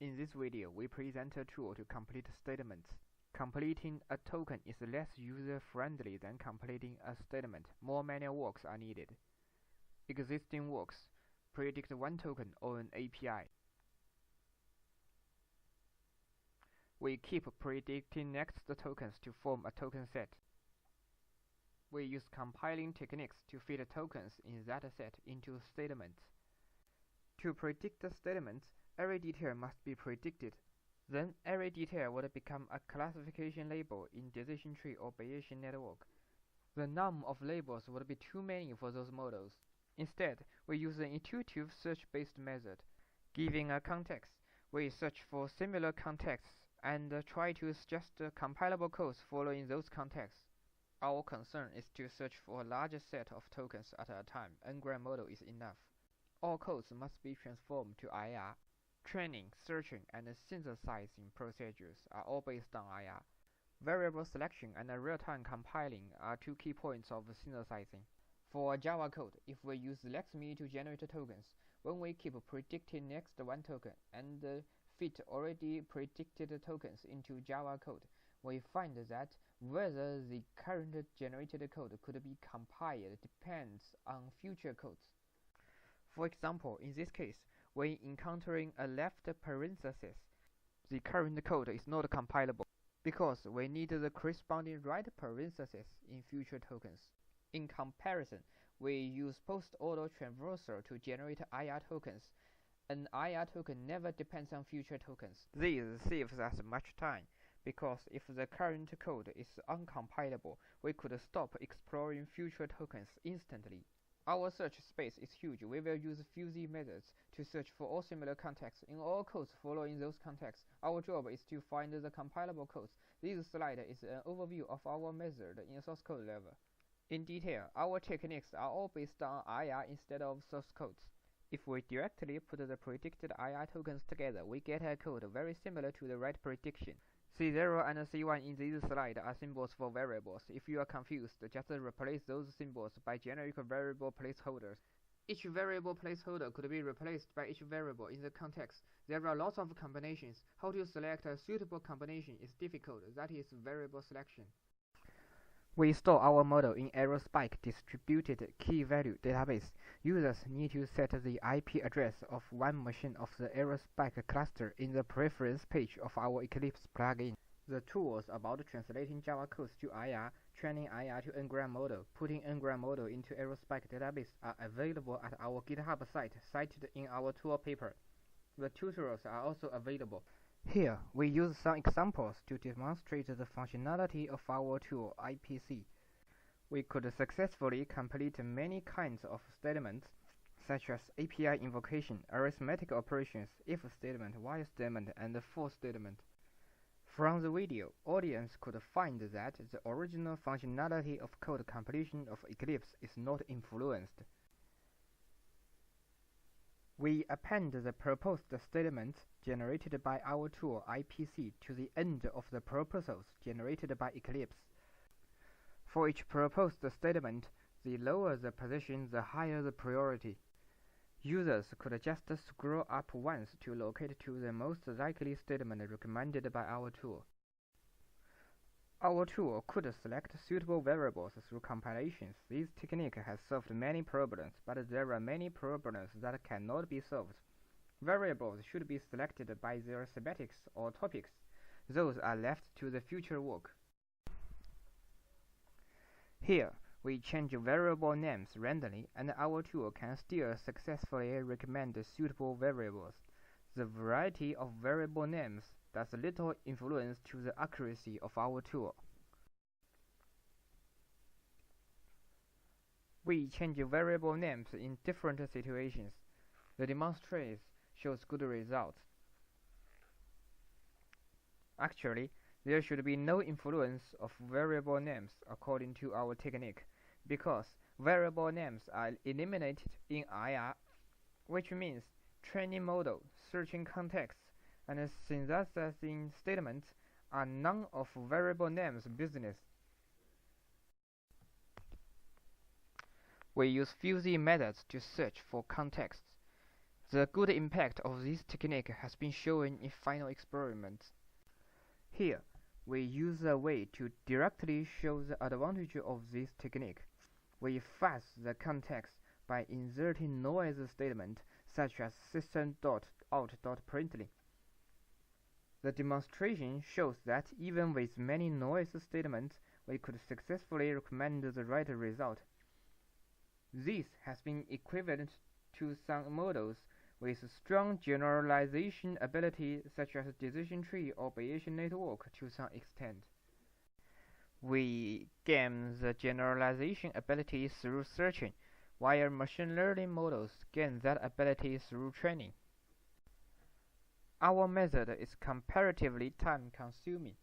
In this video, we present a tool to complete statements. Completing a token is less user-friendly than completing a statement. More manual works are needed. Existing works predict one token or an API. We keep predicting next tokens to form a token set. We use compiling techniques to fit tokens in that set into statements. To predict the statements, every detail must be predicted. Then every detail would become a classification label in decision tree or Bayesian network. The num of labels would be too many for those models. Instead, we use an intuitive search-based method. Given a context, we search for similar contexts and try to suggest compilable codes following those contexts. Our concern is to search for a larger set of tokens at a time. N-gram model is enough. All codes must be transformed to IR. Training, searching, and synthesizing procedures are all based on IR. Variable selection and real-time compiling are two key points of synthesizing. For Java code, if we use Lexme to generate tokens, when we keep predicting next one token and fit already predicted tokens into Java code, we find that whether the current generated code could be compiled depends on future codes. For example, in this case, when encountering a left parenthesis, the current code is not compilable because we need the corresponding right parenthesis in future tokens. In comparison, we use post-order traversal to generate IR tokens. An IR token never depends on future tokens. This saves us much time, because if the current code is uncompilable, we could stop exploring future tokens instantly. Our search space is huge. We will use fuzzy methods to search for all similar contexts in all codes following those contexts. Our job is to find the compilable codes. This slide is an overview of our method in source code level. In detail, our techniques are all based on IR instead of source codes. If we directly put the predicted IR tokens together, we get a code very similar to the right prediction. C0 and C1 in this slide are symbols for variables. If you are confused, just replace those symbols by generic variable placeholders. Each variable placeholder could be replaced by each variable in the context. There are lots of combinations. How to select a suitable combination is difficult. That is variable selection. We store our model in AeroSpike distributed key value database. Users need to set the IP address of one machine of the AeroSpike cluster in the preference page of our Eclipse plugin. The tools about translating Java codes to IR, training IR to N-gram model, putting N-gram model into AeroSpike database are available at our GitHub site cited in our tool paper. The tutorials are also available. Here, we use some examples to demonstrate the functionality of our tool IPC. We could successfully complete many kinds of statements, such as API invocation, arithmetic operations, if statement, while statement, and for statement. From the video, audience could find that the original functionality of code completion of Eclipse is not influenced. We append the proposed statements generated by our tool IPC to the end of the proposals generated by Eclipse. For each proposed statement, the lower the position, the higher the priority. Users could just scroll up once to locate to the most likely statement recommended by our tool. Our tool could select suitable variables through compilations. This technique has solved many problems, but there are many problems that cannot be solved. Variables should be selected by their semantics or topics. Those are left to the future work. Here, we change variable names randomly, and our tool can still successfully recommend suitable variables. The variety of variable names does little influence to the accuracy of our tool. We change variable names in different situations. The demonstration shows good results. Actually, there should be no influence of variable names according to our technique, because variable names are eliminated in IR, which means training model, searching context, and synthesizing statements are none of variable names business. We use fuzzy methods to search for contexts. The good impact of this technique has been shown in final experiments. Here, we use a way to directly show the advantage of this technique. We fuzz the context by inserting noise statements such as system.out.println. The demonstration shows that even with many noise statements, we could successfully recommend the right result. This has been equivalent to some models with strong generalization ability such as decision tree or Bayesian network to some extent. We gain the generalization ability through searching, while machine learning models gain that ability through training. Our method is comparatively time-consuming,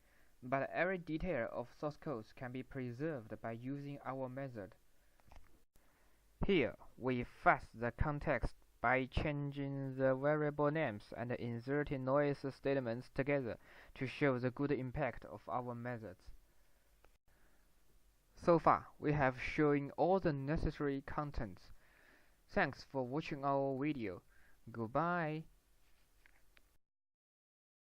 but every detail of source code can be preserved by using our method. Here, we fuzz the context by changing the variable names and inserting noise statements together to show the good impact of our methods. So far, we have shown all the necessary contents. Thanks for watching our video. Goodbye.